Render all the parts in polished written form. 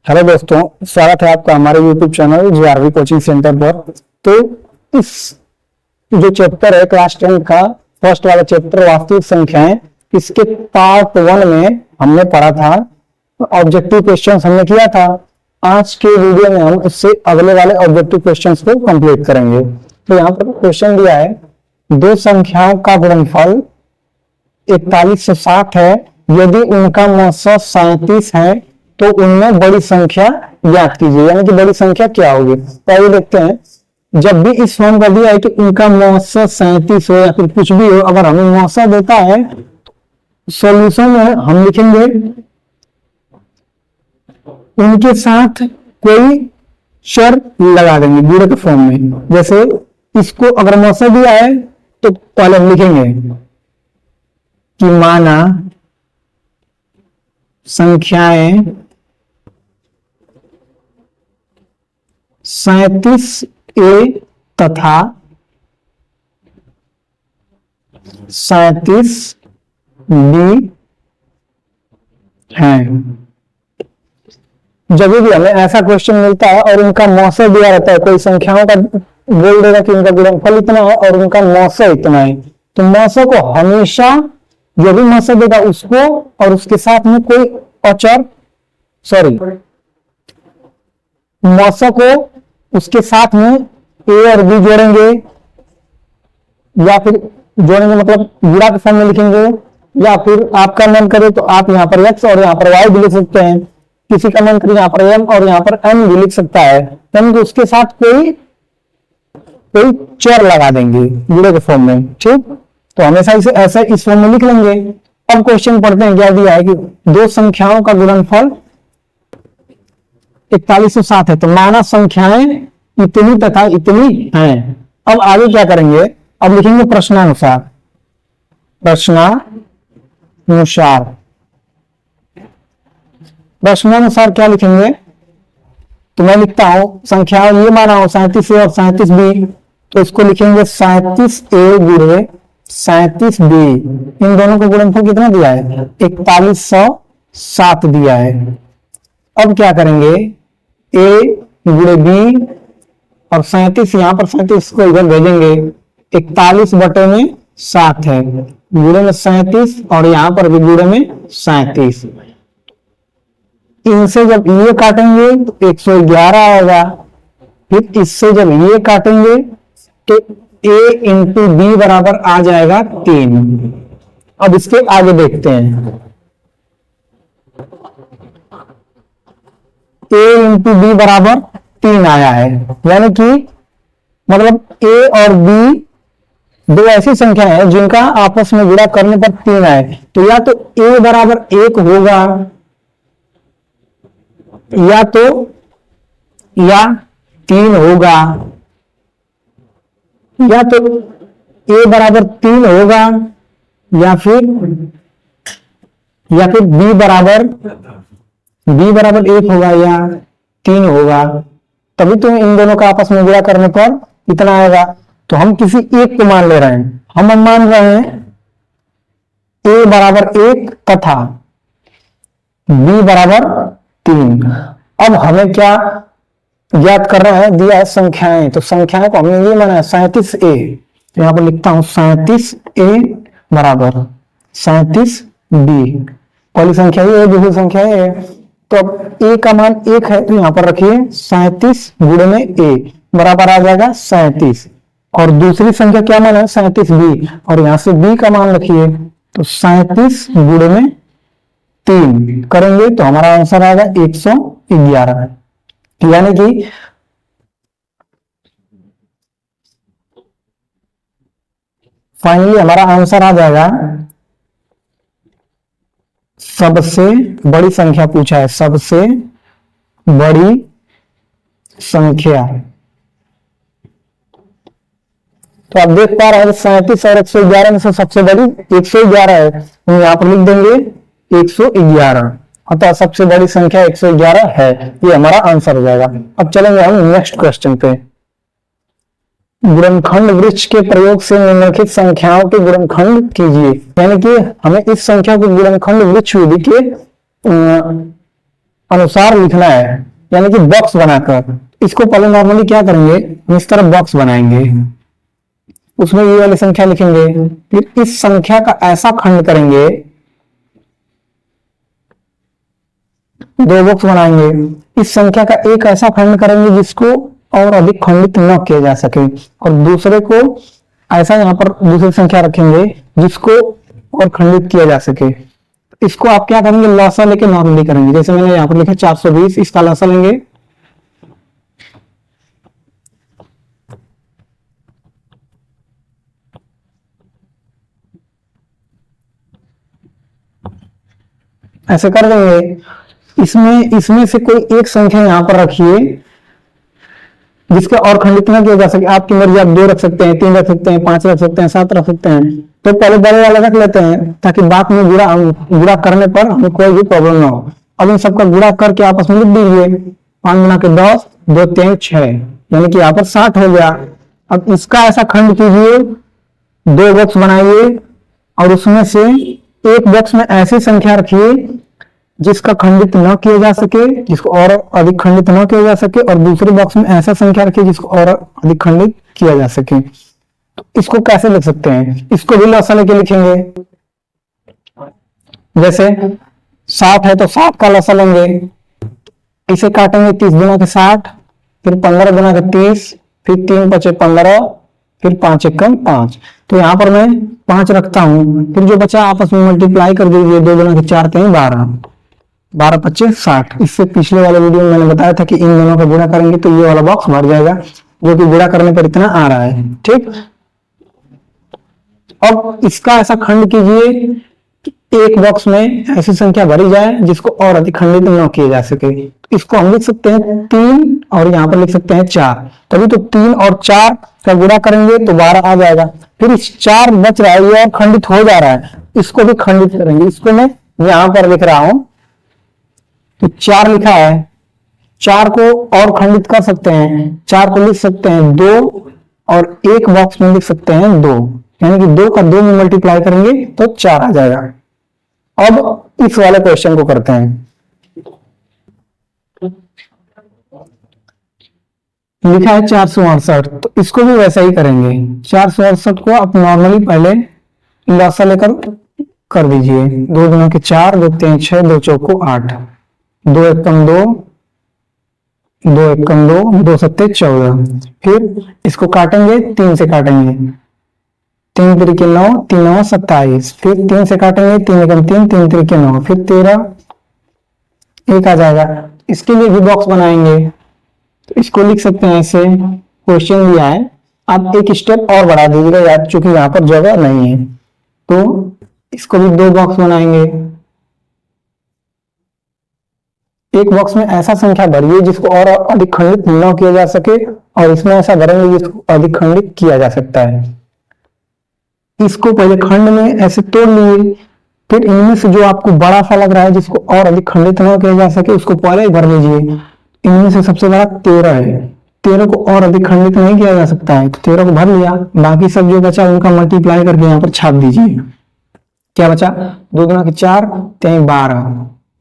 Hello दोस्तों, स्वागत है आपका हमारे YouTube चैनल जेआरवी कोचिंग सेंटर पर। तो इस जो चैप्टर है क्लास 10 का फर्स्ट वाला चैप्टर वास्तविक संख्याएं, इसके पार्ट 1 में हमने पढ़ा था, ऑब्जेक्टिव क्वेश्चंस हमने किया था। आज के वीडियो में हम उससे अगले वाले ऑब्जेक्टिव क्वेश्चंस को कंप्लीट करेंगे। तो यहाँ पर क्वेश्चन दिया है, दो संख्याओं का गुणनफल 41 से 60 है, यदि उनका मौसा 37 है तो उनमें बड़ी संख्या ज्ञात कीजिए। यानी कि बड़ी संख्या क्या होगी। तो आइए देखते हैं, जब भी इस फॉर्म का दिया है कि उनका मौसा 37 हो या फिर कुछ भी हो, अगर हमें मौसा देता है सॉल्यूशन में हम लिखेंगे उनके साथ कोई चर लगा देंगे गुणे के फॉर्म में। जैसे इसको अगर मौसा दिया है तो पहले हम लिखेंगे कि माना संख्याएं 37A तथा 37B हैं। जब भी हमें ऐसा क्वेश्चन मिलता है और उनका मौसा दिया रहता है, कोई संख्याओं का बोल देगा कि उनका गुणनफल इतना है और उनका मौसा इतना है, तो मौसा को हमेशा जो भी मौसा देगा उसको और उसके साथ में कोई अचर मौसा को उसके साथ में ए और बी जोड़ेंगे, या फिर जोड़ेंगे मतलब गुणा के फॉर्म में लिखेंगे, या फिर आपका मन करे तो आप यहाँ पर x और यहाँ पर y भी लिख सकते हैं। किसी का मन करे यहाँ पर m और यहाँ पर n भी लिख सकता है, यानी उसके साथ कोई चर लगा देंगे गुणे के फॉर्म में। ठीक, तो हमेशा इसे ऐसा इस फॉर्म में लिख लेंगे। अब क्वेश्चन पढ़ते हैं, क्या दिया है कि दो संख्याओं का गुणनफल 41 से 60 है, तो माना संख्याएं इतनी तथा इतनी हैं। अब आगे क्या करेंगे, अब लिखेंगे प्रश्नानुसार। प्रश्नानुसार क्या लिखेंगे, तो मैं लिखता हूं संख्या ये माना हो 37A और 37B, तो इसको लिखेंगे 37A गुणे 37B। इन दोनों को गुणनफल कितना दिया है, 4107 दिया है। अब क्या करेंगे, A गुणे B और 37, यहां पर 37 को इधर भेजेंगे, 41/7 है, गुणे में 37 और यहां पर भी गुणे में 37। इनसे जब ये काटेंगे तो 111 आएगा। फिर इससे जब ये काटेंगे तो A इंटू B बराबर आ जाएगा 3। अब इसके आगे देखते हैं, A इंटू B बराबर 3 आया है, यानी कि मतलब A और B दो ऐसी संख्या है जिनका आपस में गुणा करने पर 3 आए, तो या तो A बराबर 1 होगा या 3 होगा, या तो A बराबर 3 होगा या फिर B बराबर 1 होगा या 3 होगा, तभी तो इन दोनों का आपस में गुणा करने पर इतना आएगा। तो हम किसी एक को मान ले रहे हैं, हम मान रहे हैं A बराबर 1 तथा B बराबर 3। अब हमें क्या ज्ञात कर रहा है, दिया है संख्याएं, तो संख्याएं को हमने ये माना है 37A, तो यहां पर लिखता हूं 37A बराबर 37B। पहली संख्या ये है, दूसरी संख्या ये है, तो अब A का मान 1 है, तो यहां पर रखिए 37 गुणे में A बराबर आ जाएगा 37, और दूसरी संख्या क्या मान है 37B, और यहां से B का मान रखिए, तो 37 गुणे में 3 करेंगे तो हमारा आंसर आएगा 111। यानी कि फाइनली हमारा आंसर आ जाएगा, सबसे बड़ी संख्या पूछा है, सबसे बड़ी संख्या। तो आप देख पा रहे हैं 37 और 111 में से सबसे बड़ी 111 है, हम यहां पर लिख देंगे 111, अतः सबसे बड़ी संख्या 111 है। ये हमारा आंसर हो जाएगा। अब चलेंगे हम नेक्स्ट क्वेश्चन पे। गुणनखंड वृक्ष के प्रयोग से निम्नलिखित संख्याओं के गुणनखंड कीजिए। यानी कि हमें इस संख्या को गुणनखंड वृक्ष विधि के अनुसार लिखना है, यानी कि बॉक्स बनाकर। इसको पहले नॉर्मली क्या करेंगे, हम इस तरह बॉक्स बनाएंगे, उसमें ये वाली संख्या लिखेंगे, फिर इस संख्या का ऐसा खंड करेंगे, दो बॉक्स बनाएंगे, इस संख्या का एक ऐसा खंड करेंगे जिसको और अधिक खंडित न किया जा सके, और दूसरे को ऐसा यहाँ पर दूसरी संख्या रखेंगे जिसको और खंडित किया जा सके। इसको आप क्या करेंगे, लॉसा लेके नॉर्मली करेंगे। जैसे मैंने यहाँ पर लिखा 420, इसका लॉसा लेंगे, ऐसे कर देंगे। इसमें इसमें से कोई एक संख्या यहां पर रखिए जिसका और खंडित ना किया जा सके। आपकी मर्जी, आप 2 रख सकते हैं, 3 रख सकते हैं, 5 रख सकते हैं, 7 रख सकते हैं। तो पहले बड़े वाला रख लेते हैं ताकि बाद में गुणा करने पर हमें कोई भी प्रॉब्लम ना हो। अब इन सबका गुणा करके आपस में लिख दीजिए, 5 गुना के 10, 2 3 6, यानी कि यहाँ पर 60 हो गया। अब इसका ऐसा खंड कीजिए, 2 बॉक्स बनाइए और उसमें से एक बॉक्स में ऐसी संख्या रखिए जिसका खंडित न किया जा सके, जिसको और अधिक खंडित न किया जा सके, और दूसरे बॉक्स में ऐसा संख्या रखिए जिसको और अधिक खंडित किया जा सके। तो इसको कैसे लिख सकते हैं, इसको भी लॉसा लेके लिखेंगे। जैसे 60 है तो 60 का लॉसा लेंगे, इसे काटेंगे 30 गुना के 60, फिर 15 गुना के 30, फिर 3 बचे 15, फिर 5 एकम 5। तो यहाँ पर मैं 5 रखता हूं, फिर जो बचा आपस में मल्टीप्लाई कर दीजिए, 2 गुना के 4 कहीं 12, 12 25 60। इससे पिछले वाले वीडियो में मैंने बताया था कि इन दोनों का गुणा करेंगे तो ये वाला बॉक्स भर जाएगा, जो कि गुणा करने पर इतना आ रहा है। ठीक, अब इसका ऐसा खंड कीजिए कि एक बॉक्स में ऐसी संख्या भरी जाए जिसको और अधिक खंडित न किया जा सके। इसको हम लिख सकते हैं 3 और यहाँ पर लिख सकते हैं 4। तभी तो 3 और 4 का गुणा करेंगे तो 12 आ जाएगा। फिर इस 4 बच रहा है, ये और खंडित हो जा रहा है, इसको भी खंडित करेंगे। इसको मैं यहां पर लिख रहा हूं, तो 4 लिखा है, 4 को और खंडित कर सकते हैं, 4 को लिख सकते हैं 2 और एक बॉक्स में लिख सकते हैं 2, यानी कि 2 का 2 में मल्टीप्लाई करेंगे तो 4 आ जाएगा। अब इस वाले क्वेश्चन को करते हैं। लिखा है 468, तो इसको भी वैसा ही करेंगे। 468 को आप नॉर्मली पहले लॉसा लेकर कर दीजिए, 2 गुना के 4, 2 3 6, 2 चौको 8, 2 एकम 2, 2 एकम 2, 2 सत्ते 14। फिर इसको काटेंगे, 3 से काटेंगे, 3 त्रिके 9, 3 9 27। फिर 3 से काटेंगे, 3 एकम 3, 3 त्रिके 9, फिर 13, 1 आ जाएगा। इसके लिए भी बॉक्स बनाएंगे, तो इसको लिख सकते हैं ऐसे, क्वेश्चन दिया है, आप एक स्टेप और बढ़ा दीजिएगा यार, चूंकि यहाँ पर जगह नहीं है। तो इसको भी 2 बॉक्स बनाएंगे, एक बॉक्स में ऐसा संख्या भरिए जिसको और अधिक खंडित न किया जा सके, और इसमें ऐसा भरेंगे जिसको अधिक खंडित किया जा सकता है। इसको पहले खंड में ऐसे तोड़ लिए, फिर इनमें से जो आपको बड़ा सा लग रहा है जिसको और अधिक खंडित न किया जा सके उसको पहले भर लीजिए। इनमें से सबसे बड़ा 13 है, 13 को और अधिक खंडित नहीं किया जा सकता है, तो 13 को भर लिया। बाकी सब जो बचा उनका मल्टीप्लाई करके यहाँ पर छाप दीजिए। क्या बचा, 2 गुना के 4, 3 12,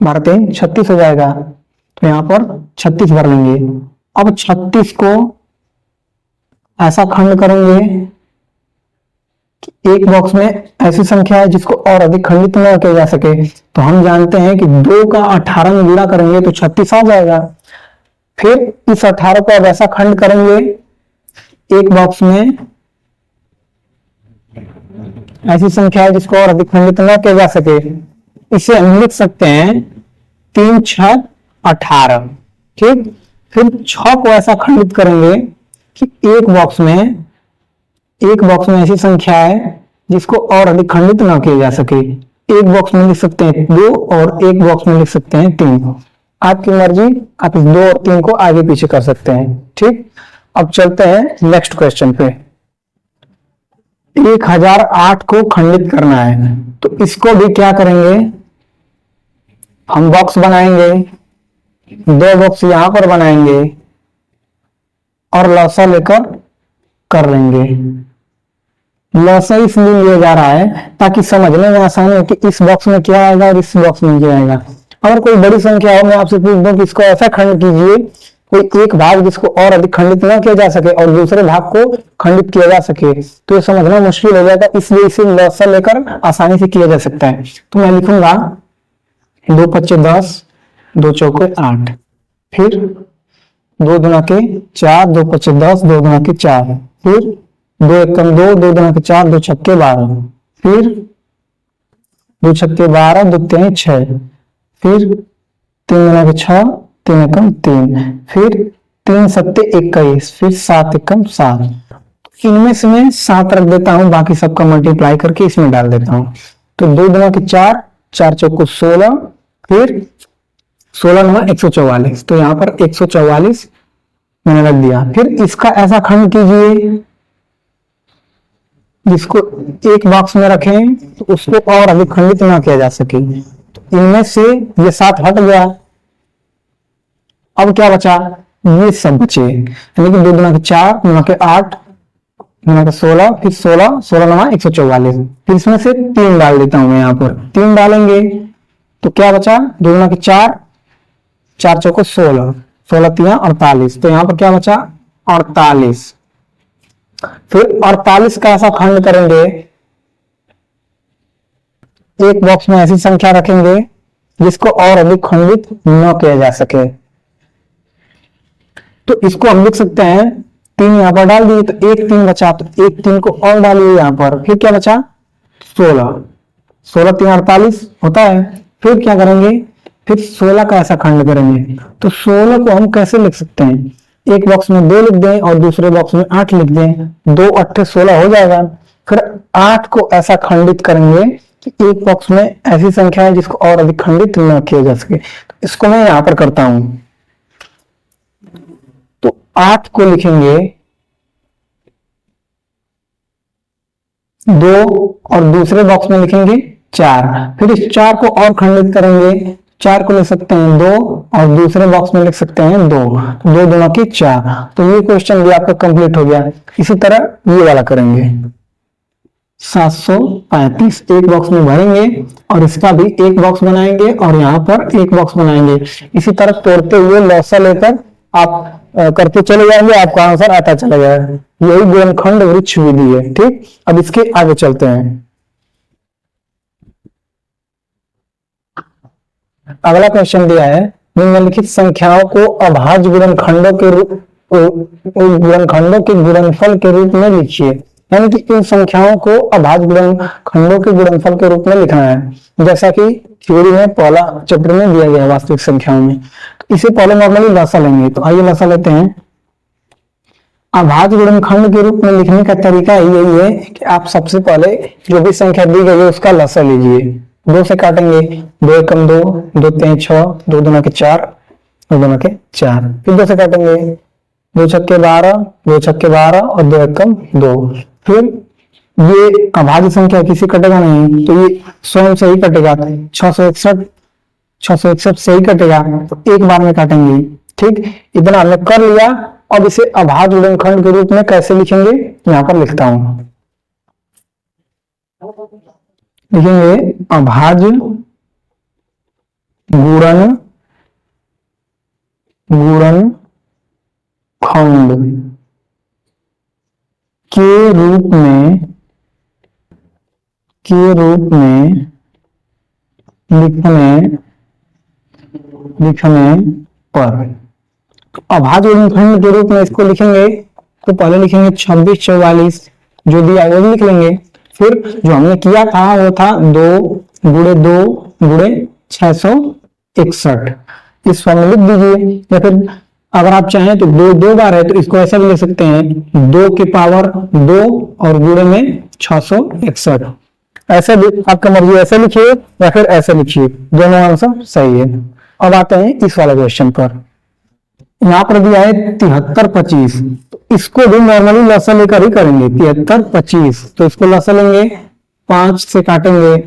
12 3 36 हो जाएगा, तो यहाँ पर 36 भर लेंगे। अब 36 को ऐसा खंड करेंगे कि एक बॉक्स में ऐसी संख्या है जिसको और अधिक खंडित न किया जा सके। तो हम जानते हैं कि 2 का 18 में गुणा करेंगे तो 36 आ जाएगा। फिर इस 18 को अब ऐसा खंड करेंगे, एक बॉक्स में ऐसी संख्या है जिसको और अधिक खंडित न किया जा सके। इसे हम लिख सकते हैं 3 6 18। ठीक, फिर 6 को ऐसा खंडित करेंगे कि एक बॉक्स में ऐसी संख्या है जिसको और अधिक खंडित न किया जा सके। एक बॉक्स में लिख सकते हैं 2 और एक बॉक्स में लिख सकते हैं 3। आपकी मर्जी, आप इस 2 और 3 को आगे पीछे कर सकते हैं। ठीक, अब चलते हैं नेक्स्ट क्वेश्चन पे। 1008 को खंडित करना है, तो इसको भी क्या करेंगे, हम बॉक्स बनाएंगे, 2 बॉक्स यहां पर बनाएंगे और लॉसा लेकर कर लेंगे। लॉसा इसलिए लिया जा रहा है ताकि समझने में आसानी हो कि इस बॉक्स में क्या आएगा और इस बॉक्स में क्या आएगा। अगर कोई बड़ी संख्या हो, मैं आपसे पूछ दूं कि इसको ऐसा खंड कीजिए, कोई एक भाग जिसको और अधिक खंडित ना किया जा सके और दूसरे भाग को खंडित किया जा सके, तो ये समझना मुश्किल हो जाएगा, इसलिए इसे लॉसा लेकर आसानी से किया जा सकता है। तो मैं लिखूंगा 2 पच्चे 10, 2 चौके 8, फिर 2 दुना के 4, 2 पच्चे 10, 2 दुना के 4, फिर 2 एकम 2, 2 दुना के 4, 2 छक्के 12, फिर 2 छक्के 12, 2 तिहाई 6, फिर 3 दुना के 6, 3 एकम 3, फिर 3 सत्ते 21, फिर 7 एकम 7। इनमें से मैं 7 रख देता हूं, बाकी सबका मल्टीप्लाई करके इसमें डाल देता हूं। तो 2 दुना के 4, 4 चौको 16, फिर 16 9 144, तो यहाँ पर 144 मैंने रख दिया। फिर इसका ऐसा खंड कीजिए जिसको एक बॉक्स में रखें तो उसको और अधिक खंडित ना किया जा सके। तो इनमें से ये 7 हट गया, अब क्या बचा, ये सब बचे, यानी कि 2 दुना के 4, 9 के 8, 9 के 16, फिर 16, 16 9 144, फिर इसमें से 3 डाल देता हूं मैं, यहाँ पर 3 डालेंगे तो क्या बचा, 2 दुना के 4, 4 चौको 16, 16 तिया 48, तो यहाँ पर क्या बचा 48। फिर 48 का ऐसा खंड करेंगे, एक बॉक्स में ऐसी संख्या रखेंगे जिसको और अधिक खंडित न किया जा सके। तो इसको हम लिख सकते हैं, 3 यहाँ पर डाल दिए तो 1 3 बचा, तो 1 3 को और डालिए यहाँ पर, फिर क्या बचा 16, 16 3 48 होता है। फिर क्या करेंगे, फिर 16 का ऐसा खंड करेंगे। तो 16 को हम कैसे लिख सकते हैं, एक बॉक्स में 2 लिख दें और दूसरे बॉक्स में 8 लिख दें, 2 8 16 हो जाएगा। फिर 8 को ऐसा खंडित करेंगे कि एक बॉक्स में ऐसी संख्या है जिसको और अधिक खंडित न किया जा सके। तो इसको मैं यहां पर करता हूं, तो 8 को लिखेंगे 2 और दूसरे बॉक्स में लिखेंगे 4, फिर इस 4 को और खंडित करेंगे, 4 को लिख सकते हैं 2 और दूसरे बॉक्स में लिख सकते हैं 2, 2 दुना की 4। तो ये क्वेश्चन भी आपका कंप्लीट हो गया। इसी तरह ये वाला करेंगे, 735 एक बॉक्स में भरेंगे और इसका भी एक बॉक्स बनाएंगे और यहाँ पर एक बॉक्स बनाएंगे। इसी तरह तोड़ते हुए लौसा लेकर आप करते चले जाएंगे, आपका आंसर आता चला जाएगा। यही गुणनखंड वृक्ष विधि है। ठीक, अब इसके आगे चलते हैं। अगला क्वेश्चन दिया है, निम्नलिखित संख्याओं को अभाज्य गुणनखंडों के गुणनफल के रूप में लिखिए। यानी कि इन संख्याओं को अभाज्य गुणनखंडों के गुणनफल के रूप में लिखना है, जैसा कि थ्योरी में पहला चैप्टर में दिया गया है वास्तविक संख्याओं में। तो इसे पहले नॉर्मली लसा लेंगे, तो आइए लसा लेते हैं। अभाज्य गुणनखंड के रूप में लिखने का तरीका यही है कि आप सबसे पहले जो भी संख्या दी गई है उसका लसा लीजिए। 2 से काटेंगे, 2 एकम 2, 2 तिहाई 6, 2 दुना के 4, 2 दुना के 4, फिर 2 से काटेंगे, 2 छक्के 12, 2 छक्के 12 और 2 एकम 2। फिर ये अभाज्य संख्या किसी कटेगा नहीं, तो ये स्वयं से ही कटेगा, 661 से ही कटेगा, तो एक बार में काटेंगे। ठीक, इतना हमने कर लिया। अब इसे अभाज्य गुणनखंड के रूप में कैसे लिखेंगे, यहां पर लिखता हूं। लिखेंगे अभाज्य गुणनखंड के रूप में लिखने पर, अभाज्य गुणनखंड के रूप में इसको लिखेंगे तो पहले लिखेंगे 26 44, जो दिया वो भी लिख लेंगे। फिर जो हमने किया था वो था 2 गुणे 2 गुणे 661, इस फॉर्म में लिख दीजिए। या फिर अगर आप चाहें तो 2 2 बार है तो इसको ऐसा भी लिख सकते हैं, 2 की पावर 2 और गुणे में 661। ऐसे भी आपका मर्जी, ऐसे लिखिए या फिर ऐसे लिखिए, दोनों आंसर सही है। अब आते हैं इस वाले क्वेश्चन पर। यहाँ पर दिया है 73 25, इसको भी नॉर्मली लसा लेकर ही करेंगे। 73 25, तो इसको लसा लेंगे, 5 से काटेंगे,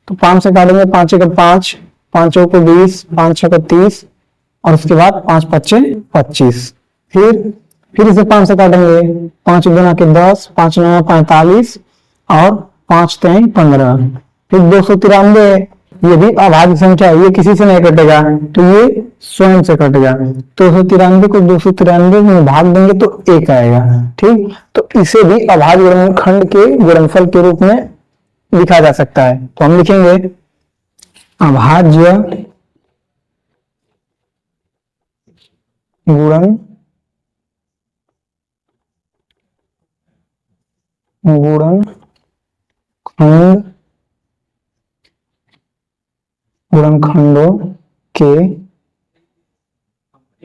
तो 5 से काटेंगे, 5 एकम 5, 5 को 20, 5 छक्के 30 और उसके बाद 5 पच्चे 25। फिर इसे 5 से काटेंगे, 5 गुना के 10, 5 9 45 और 5 3 15। फिर 293, ये भी अभाज्य संख्या है, ये किसी से नहीं कटेगा, तो ये स्वयं से कटेगा। 293 को 293 में भाग देंगे तो 1 आएगा। ठीक, तो इसे भी अभाज्य गुणनखंड के गुणनफल के रूप में लिखा जा सकता है। तो हम लिखेंगे अभाज्य गुणनखंड गुणनखंडों के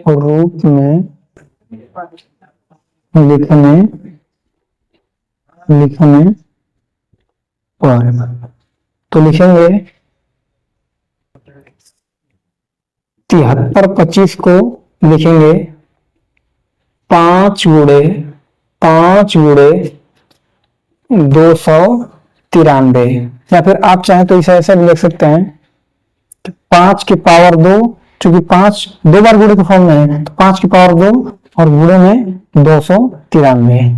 रूप में लिखने पर, तो लिखेंगे 7325 को लिखेंगे 5 गुणे 293, या फिर आप चाहें तो इसे ऐसा भी लिख सकते हैं 5 की पावर 2, चूंकि 5 दो बार गुणे के फॉर्म में है, तो 5 की पावर 2 और गुणे में 293।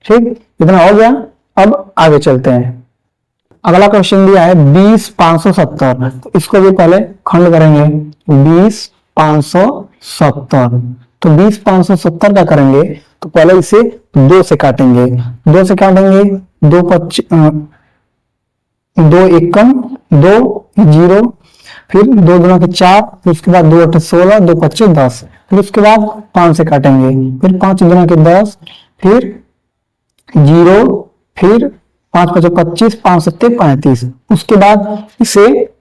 ठीक, इतना हो गया। अब आगे चलते हैं। अगला क्वेश्चन दिया है 20,570, तो इसको भी पहले खंड करेंगे। 20,570, तो 20,570 का करेंगे तो पहले इसे 2 से काटेंगे। 2 से काटेंगे, 2 एकम 2 0, फिर 2 गुना के 4, फिर उसके बाद 2 8 16, 2 5 10, फिर उसके बाद 5 से काटेंगे, फिर 5 गुना के 10, फिर 0, फिर 5 5 25, 5 7 35, उसके बाद इसे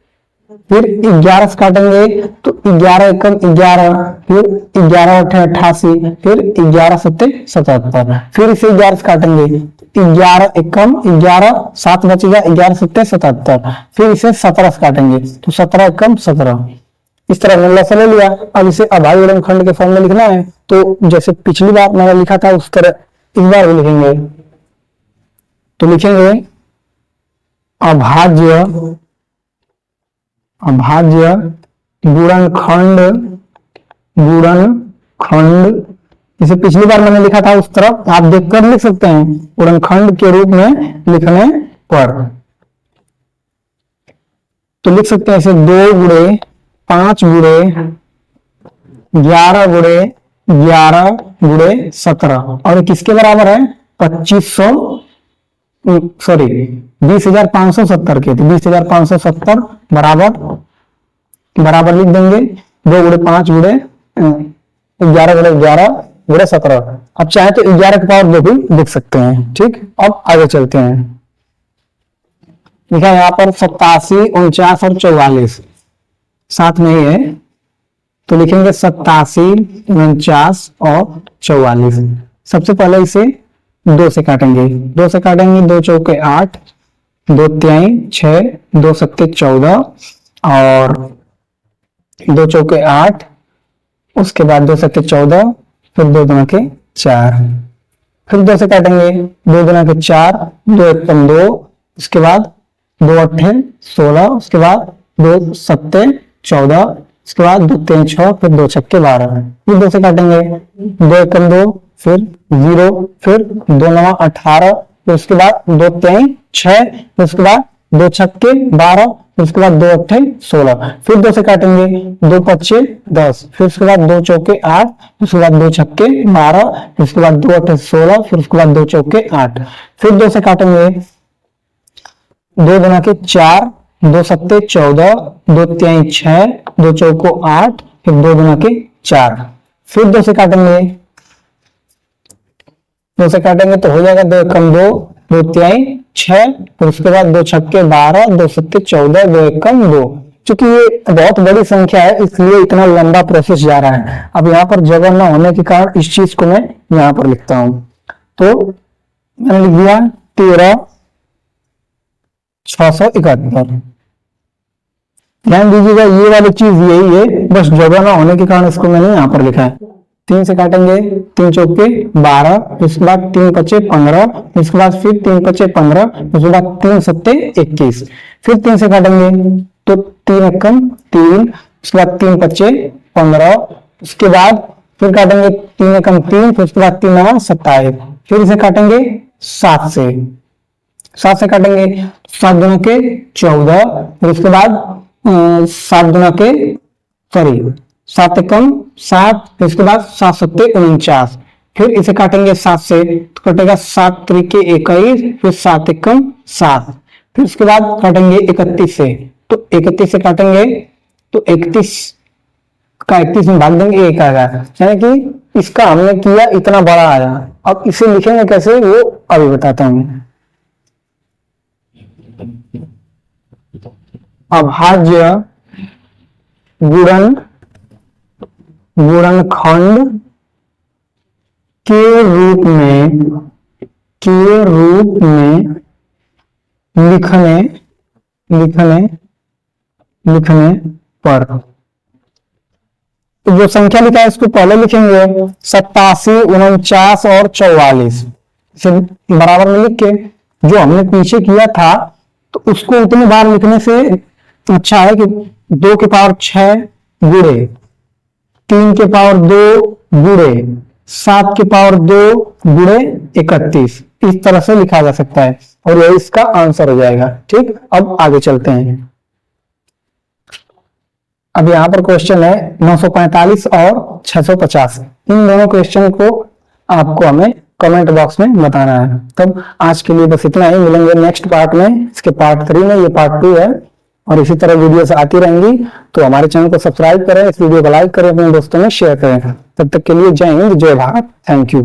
फिर 11 से काटेंगे तो 11 एकम 11, फिर 11 8 88, फिर 11 7 77, फिर इसे 11 से काटेंगे 11 एकम 11, 7 बचेगा 11 7 77, फिर इसे 17 से काटेंगे तो 17 एकम 17। इस तरह हमने लसा ले लिया। अब इसे अभाज्य गुणनखंड के फॉर्म में लिखना है, तो जैसे पिछली बार मैंने लिखा था उस तरह इस बार भी लिखेंगे। तो लिखेंगे अभाज्य गुणनखंड, इसे पिछली बार मैंने लिखा था उस तरफ आप देखकर लिख सकते हैं, गुणनखंड के रूप में लिखने पर। तो लिख सकते हैं इसे 2 गुणे 5 गुणे 11 गुणे 11 गुणे 17, और किसके बराबर है 20,570 के। तो 20,570 बराबर लिख देंगे 2 गुणे 5 गुणे 11 गुणे 11 गुणे 17। अब चाहे तो 11 की पावर 2 भी लिख सकते हैं। ठीक, अब आगे चलते हैं। लिखा है यहाँ पर 87, 49 और 44 साथ में ही है, तो लिखेंगे 87, 49 और 44। सबसे पहले इसे 2 से काटेंगे। 2 से काटेंगे, 2 चौके 8, 2 तिहाई 6, 2 सत्ते 14 और 2 चौके 8, उसके बाद 2 सत्ते 14, फिर 2 गुना के 4, फिर 2 से काटेंगे 2 गुना के 4, 2 एकम 2, उसके बाद 2 अट्ठे 16, उसके बाद 2 सत्ते 14, उसके बाद 2 तीन 6, फिर 2 छक्के 12, फिर 2 से काटेंगे 2 एकम 2, फिर 0, फिर 2 9 18, फिर उसके बाद 2 तीन 6, फिर उसके बाद 2 छक्के 12, फिर उसके बाद 2 अट्ठे 16, फिर 2 से काटेंगे 2 पच्चे 10, फिर उसके बाद 2 चौके 8, फिर उसके बाद 2 छक्के 12, फिर उसके बाद 2 अट्ठे 16, फिर उसके बाद 2 चौके 8, फिर 2 से काटेंगे 2 गुना के 4, 2 सत्ते 14, 2 तिहाई 6, 2 चौको 8, फिर 2 गुना के 4, फिर 2 से काटेंगे 2 से काटेंगे तो हो जाएगा 2 एकम 2, 2 तिहाई 6, फिर उसके बाद 2 छक्के 12, 2 सत्ते 14, 2 एकम 2। चूंकि ये बहुत बड़ी संख्या है इसलिए इतना लंबा प्रोसेस जा रहा है। अब यहाँ पर जगह न होने के कारण इस चीज को मैं यहाँ पर लिखता हूं। तो मैंने लिख दिया 13,671। ध्यान दीजिएगा ये वाली चीज यही है, बस जगह ना होने के कारण इसको मैंने यहाँ पर लिखा है। 3 से काटेंगे 3 चौके 12, उसके बाद 3 पचे 15, उसके बाद फिर 3 पचे 15, उसके बाद 3 सत्ते 21, फिर 3 से काटेंगे तो 3 एकम 3, उसके बाद 3 पचे 15, उसके बाद फिर काटेंगे 3 एकम 3, फिर उसके बाद 3 9 27, फिर इसे काटेंगे 7 से काटेंगे 7 गुना के 14, फिर उसके बाद सात गुना के, सॉरी 7 एकम 7, फिर इसके बाद 7 सत्ते 49, फिर इसे काटेंगे 7 से तो कटेगा 7 त्रिके 21, फिर 7 एकम 7, फिर उसके बाद काटेंगे 31 से, तो 31 से काटेंगे तो 31 का 31 में भाग देंगे 1 आएगा, यानी कि इसका हमने किया इतना बड़ा आया। अब इसे लिखेंगे कैसे वो अभी बताता हूं। अभाज्य गुणनखंड के रूप में लिखने पर, तो जो संख्या लिखा है इसको पहले लिखेंगे 87, 49 और 44, इसे बराबर में लिख के जो हमने पीछे किया था तो उसको इतनी बार लिखने से अच्छा है कि 2 के पावर 6 गुणे 3 के पावर 2 गुणे 7 के पावर 2 गुणे 31, इस तरह से लिखा जा सकता है और यही इसका आंसर हो जाएगा। ठीक, अब आगे चलते हैं। अब यहाँ पर क्वेश्चन है 945 और 650, इन दोनों क्वेश्चन को आपको हमें कमेंट बॉक्स में बताना है। तब आज के लिए बस इतना ही, मिलेंगे नेक्स्ट पार्ट में, इसके पार्ट 3 में, ये पार्ट 2 है और इसी तरह वीडियोस आती रहेंगी। तो हमारे चैनल को सब्सक्राइब करें, इस वीडियो को लाइक करें, अपने दोस्तों में शेयर करें। तब तक के लिए जय हिंद, जय भारत, थैंक यू।